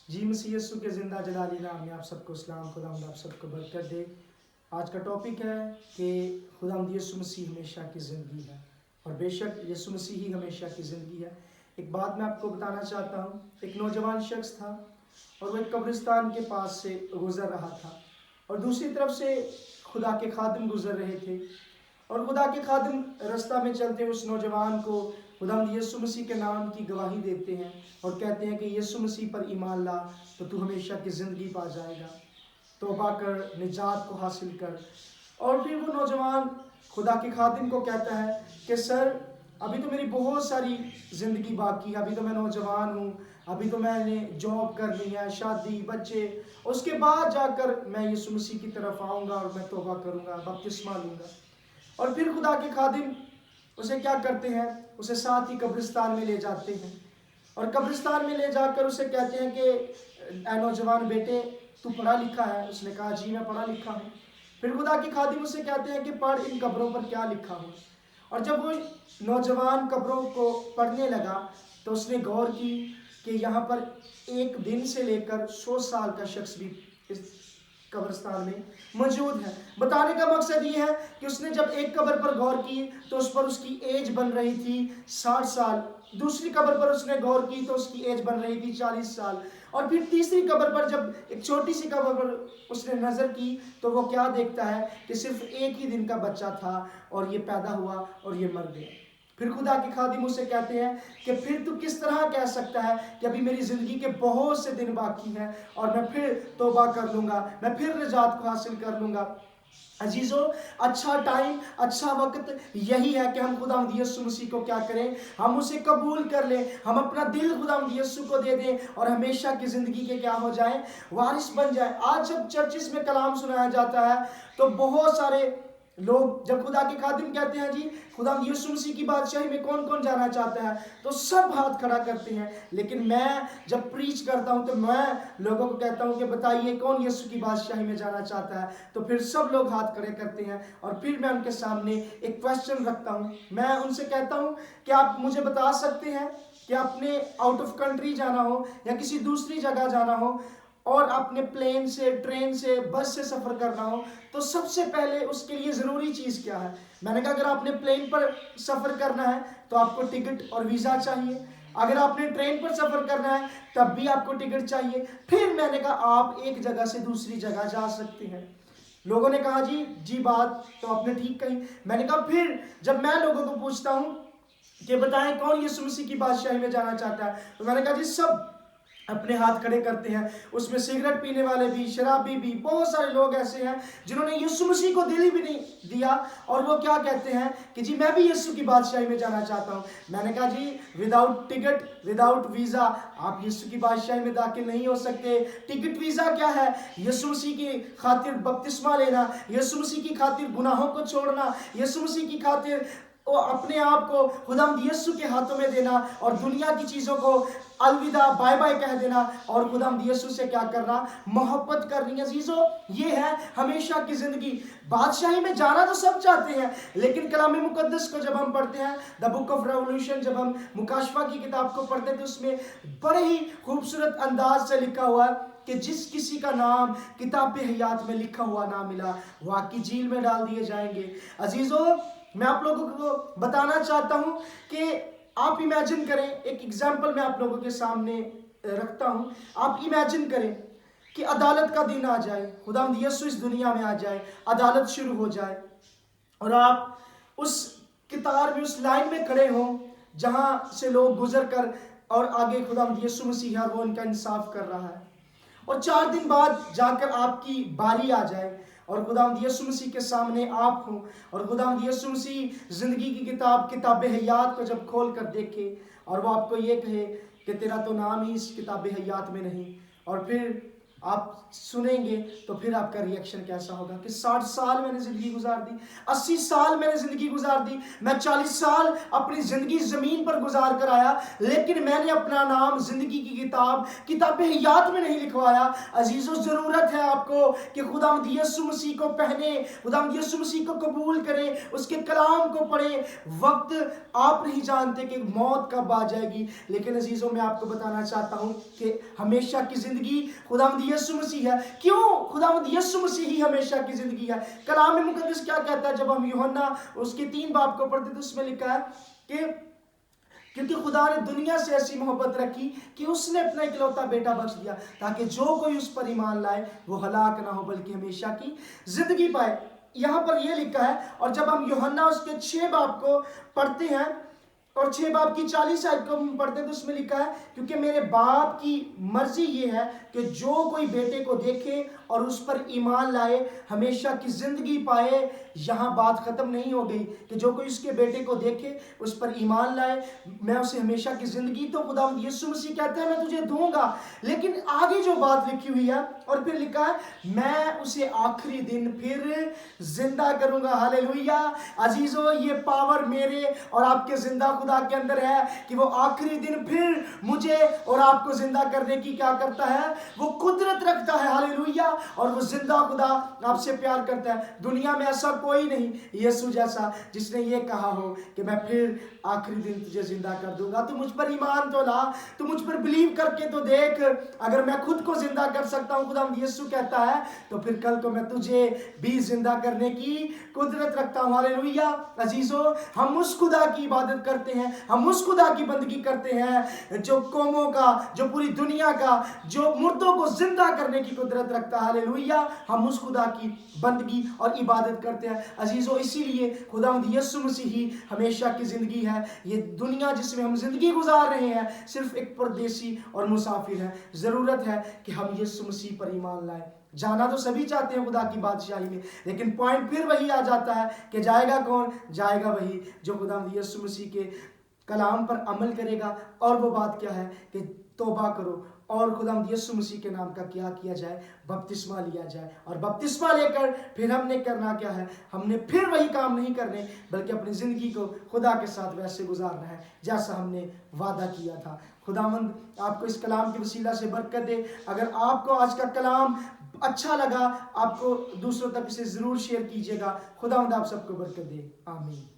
جی مسیح یسوع کے زندہ جلالی نام میں آپ سب کو اسلام، خداوند آپ سب کو برکت دے۔ آج کا ٹاپک ہے کہ خداوند یسوع مسیح ہمیشہ کی زندگی ہے، اور بے شک یسوع مسیح ہی ہمیشہ کی زندگی ہے۔ ایک بات میں آپ کو بتانا چاہتا ہوں، ایک نوجوان شخص تھا اور وہ ایک قبرستان کے پاس سے گزر رہا تھا، اور دوسری طرف سے خدا کے خادم گزر رہے تھے، اور خدا کے خادم رستہ میں چلتے اس نوجوان کو خداوند یسوع مسیح کے نام کی گواہی دیتے ہیں اور کہتے ہیں کہ یسوع مسیح پر ایمان لا تو تو ہمیشہ کی زندگی پا جائے گا، توبہ کر، نجات کو حاصل کر۔ اور پھر وہ نوجوان خدا کے خادم کو کہتا ہے کہ سر، ابھی تو میری بہت ساری زندگی باقی ہے، ابھی تو میں نوجوان ہوں، ابھی تو میں نے جاب کرنی ہے، شادی، بچے، اس کے بعد جا کر میں یسوع مسیح کی طرف آؤں گا اور میں توبہ کروں گا، بپتسمہ لوں گا۔ اور پھر خدا کے خادم اسے کیا کرتے ہیں، اسے ساتھ ہی قبرستان میں لے جاتے ہیں، اور قبرستان میں لے جا کر اسے کہتے ہیں کہ اے نوجوان بیٹے، تو پڑھا لکھا ہے؟ اس نے کہا جی میں پڑھا لکھا ہوں۔ پھر خدا کے خادم اسے کہتے ہیں کہ پڑھ ان قبروں پر کیا لکھا ہو۔ اور جب وہ نوجوان قبروں کو پڑھنے لگا تو اس نے غور کی کہ یہاں پر ایک دن سے لے کر 100 سال کا شخص بھی اس قبرستان میں موجود ہے۔ بتانے کا مقصد یہ ہے کہ اس نے جب ایک قبر پر غور کی تو اس پر اس کی ایج بن رہی تھی 60 سال، دوسری قبر پر اس نے غور کی تو اس کی ایج بن رہی تھی 40 سال، اور پھر تیسری قبر پر جب ایک چھوٹی سی قبر پر اس نے نظر کی تو وہ کیا دیکھتا ہے کہ صرف ایک ہی دن کا بچہ تھا اور یہ پیدا ہوا اور یہ مر گیا۔ پھر خدا کے خادم اسے کہتے ہیں کہ پھر تو کس طرح کہہ سکتا ہے کہ ابھی میری زندگی کے بہت سے دن باقی ہیں اور میں پھر توبہ کر لوں گا، میں پھر نجات کو حاصل کر لوں گا۔ عزیزو، اچھا ٹائم، اچھا وقت یہی ہے کہ ہم خداوند یسوع مسیح کو کیا کریں، ہم اسے قبول کر لیں، ہم اپنا دل خداوند یسوع کو دے دیں اور ہمیشہ کی زندگی کے کیا ہو جائیں، وارث بن جائیں۔ آج جب چرچز میں کلام سنایا جاتا ہے تو بہت سارے لوگ جب خدا کے خادم کہتے ہیں جی خداوند یسوع مسیح کی بادشاہی میں کون کون جانا چاہتا ہے تو سب ہاتھ کھڑا کرتے ہیں، لیکن میں جب پریچ کرتا ہوں تو میں لوگوں کو کہتا ہوں کہ بتائیے کون یسوع کی بادشاہی میں جانا چاہتا ہے، تو پھر سب لوگ ہاتھ کھڑے کرتے ہیں، اور پھر میں ان کے سامنے ایک کویسچن رکھتا ہوں، میں ان سے کہتا ہوں کہ آپ مجھے بتا سکتے ہیں کہ آپ نے آؤٹ آف کنٹری جانا ہو یا کسی دوسری جگہ جانا ہو اور اپنے پلین سے، ٹرین سے، بس سے سفر کرنا ہو تو سب سے پہلے اس کے لیے ضروری چیز کیا ہے؟ میں نے کہا اگر آپ نے پلین پر سفر کرنا ہے تو آپ کو ٹکٹ اور ویزا چاہیے، اگر آپ نے ٹرین پر سفر کرنا ہے تب بھی آپ کو ٹکٹ چاہیے، پھر میں نے کہا آپ ایک جگہ سے دوسری جگہ جا سکتے ہیں۔ لوگوں نے کہا جی بات تو آپ نے ٹھیک کہی۔ میں نے کہا پھر جب میں لوگوں کو پوچھتا ہوں کہ بتائیں کون یسوع مسیح کی بادشاہی میں جانا چاہتا ہے تو میں نے کہا جی سب اپنے ہاتھ کھڑے کرتے ہیں، اس میں سگریٹ پینے والے بھی، شرابی بھی، بہت سارے لوگ ایسے ہیں جنہوں نے یسوع مسیح کو دل ہی بھی نہیں دیا، اور وہ کیا کہتے ہیں کہ جی میں بھی یسوع کی بادشاہی میں جانا چاہتا ہوں۔ میں نے کہا جی وداؤٹ ٹکٹ، وداؤٹ ویزا آپ یسوع کی بادشاہی میں داخل نہیں ہو سکتے۔ ٹکٹ ویزا کیا ہے؟ یسوع مسیح کی خاطر بپتسمہ لینا، یسوع مسیح کی خاطر گناہوں کو چھوڑنا، یسوع مسیح کی خاطر اپنے آپ کو خداوند یسوع کے ہاتھوں میں دینا اور دنیا کی چیزوں کو الوداع، بائے بائے کہہ دینا اور خداوند یسوع سے کیا کرنا؟ محبت کرنی۔ عزیزو، یہ ہے ہمیشہ کی زندگی۔ بادشاہی میں جانا تو سب چاہتے ہیں، لیکن کلام مقدس کو جب ہم پڑھتے ہیں، دا بک آف ریولوشن، جب ہم مکاشفہ کی کتاب کو پڑھتے ہیں تو اس میں بڑے ہی خوبصورت انداز سے لکھا ہوا ہے کہ جس کسی کا نام کتاب حیات میں لکھا ہوا نہ ملا وہ آگ کی جھیل میں ڈال دیے جائیں گے۔ عزیزو، میں آپ لوگوں کو بتانا چاہتا ہوں کہ آپ امیجن کریں، ایک ایگزامپل میں آپ لوگوں کے سامنے رکھتا ہوں، آپ امیجن کریں کہ عدالت کا دن آ جائے، خداوند یسوع اس دنیا میں آ جائے، عدالت شروع ہو جائے اور آپ اس قطار میں، اس لائن میں کھڑے ہوں جہاں سے لوگ گزر کر اور آگے خداوند یسوع مسیح ہے وہ ان کا انصاف کر رہا ہے، اور 4 دن بعد جا کر آپ کی باری آ جائے اور خداوند یسوع مسیح کے سامنے آپ ہوں، اور خداوند یسوع مسیح زندگی کی کتاب، کتاب حیات کو جب کھول کر دیکھے اور وہ آپ کو یہ کہے کہ تیرا تو نام ہی اس کتاب حیات میں نہیں، اور پھر آپ سنیں گے تو پھر آپ کا ریئیکشن کیسا ہوگا کہ 60 سال میں نے زندگی گزار دی، 80 سال میں نے زندگی گزار دی، میں 40 سال اپنی زندگی زمین پر گزار کر آیا، لیکن میں نے اپنا نام زندگی کی کتاب حیات میں نہیں لکھوایا۔ عزیزو، ضرورت ہے آپ کو کہ خداوند یسوع مسیح کو پہنے، خداوند یسوع مسیح کو قبول کریں، اس کے کلام کو پڑھیں۔ وقت آپ نہیں جانتے کہ موت کب آ جائے گی، لیکن عزیزوں میں آپ کو بتانا چاہتا ہوں کہ ہمیشہ کی زندگی خداوند یسوع مسیح ہے۔ کیوں خداوند یسوع مسیح ہی ہمیشہ کی زندگی ہے؟ کلام مقدس کیا کہتا ہے؟ جب ہم یوحنا اس کے 3 باب کو پڑھتے تو اس میں لکھا ہے کہ کیونکہ خدا نے دنیا سے ایسی محبت رکھی کہ اس نے اپنا اکلوتا بیٹا بخش دیا تاکہ جو کوئی اس پر ایمان لائے وہ ہلاک نہ ہو بلکہ ہمیشہ کی زندگی پائے۔ یہاں پر یہ لکھا ہے، اور جب ہم یوحنا اس کے 6 باب کو پڑھتے ہیں اور 6 باب کی 40 آیت کو ہم پڑھتے ہیں تو اس میں لکھا ہے کیونکہ میرے باپ کی مرضی یہ ہے کہ جو کوئی بیٹے کو دیکھے اور اس پر ایمان لائے ہمیشہ کی زندگی پائے۔ یہاں بات ختم نہیں ہو گئی کہ جو کوئی اس کے بیٹے کو دیکھے اس پر ایمان لائے میں اسے ہمیشہ کی زندگی، تو خداوند یسوع مسیح کہتا ہے میں تجھے دوں گا، لیکن آگے جو بات لکھی ہوئی ہے اور پھر لکھا ہے میں اسے آخری دن پھر زندہ کروں گا۔ ہاللیلویہ۔ عزیزو، یہ پاور میرے اور آپ کے زندہ خدا کے اندر ہے کہ وہ آخری دن پھر مجھے اور آپ کو زندہ کرنے کی کیا کرتا ہے؟ وہ قدرت رکھتا ہے۔ ہاللیلویہ۔ اور وہ زندہ خدا آپ سے پیار کرتا ہے۔ دنیا میں ایسا کوئی نہیں یسوع جیسا جس نے یہ کہا ہو کہ میں پھر آخری دن تجھے زندہ کر دوں گا۔ تو مجھ پر ایمان تو لا، تو مجھ پر بلیو کر کے تو دیکھ، اگر میں خود کو زندہ کر سکتا ہوں، خدا یسوع کہتا ہے، تو پھر کل کو میں تجھے بھی زندہ کرنے کی قدرت رکھتا ہوں۔ ہاللیلویہ۔ عزیزو، ہم اس خدا کی عبادت کرتے ہیں، ہم اس خدا کی بندگی کرتے ہیں جو قوموں کا، جو پوری دنیا کا، جو مردوں کو زندہ کرنے کی قدرت رکھتا ہے۔ ہاللیلویہ۔ ہم اس خدا کی بندگی اور عبادت کرتے ہیں۔ عزیزو، اسی لیے خداوند یسوع مسیح ہی ہمیشہ کی زندگی ہے۔ یہ دنیا جس میں ہم زندگی گزار رہے ہیں صرف ایک پردیسی اور مسافر ہے۔ ضرورت ہے کہ ہم یسوع مسیح پر ایمان لائیں۔ جانا تو سبھی چاہتے ہیں خدا کی بادشاہی میں، لیکن پوائنٹ پھر وہی آ جاتا ہے کہ جائے گا کون؟ جائے گا وہی جو خداوند یسوع مسیح کے کلام پر عمل کرے گا۔ اور وہ بات کیا ہے کہ توبہ کرو اور خداوند یسوع مسیح کے نام کا کیا جائے؟ بپتسمہ لیا جائے۔ اور بپتسمہ لے کر پھر ہم نے کرنا کیا ہے؟ ہم نے پھر وہی کام نہیں کرنے بلکہ اپنی زندگی کو خدا کے ساتھ ویسے گزارنا ہے جیسا ہم نے وعدہ کیا تھا۔ خداوند آپ کو اس کلام کے وسیلہ سے برکت دے۔ اگر آپ کو آج کا کلام اچھا لگا، آپ کو دوسروں تک اسے ضرور شیئر کیجیے گا۔ خداوند آپ سب کو برکت دے۔ آمین۔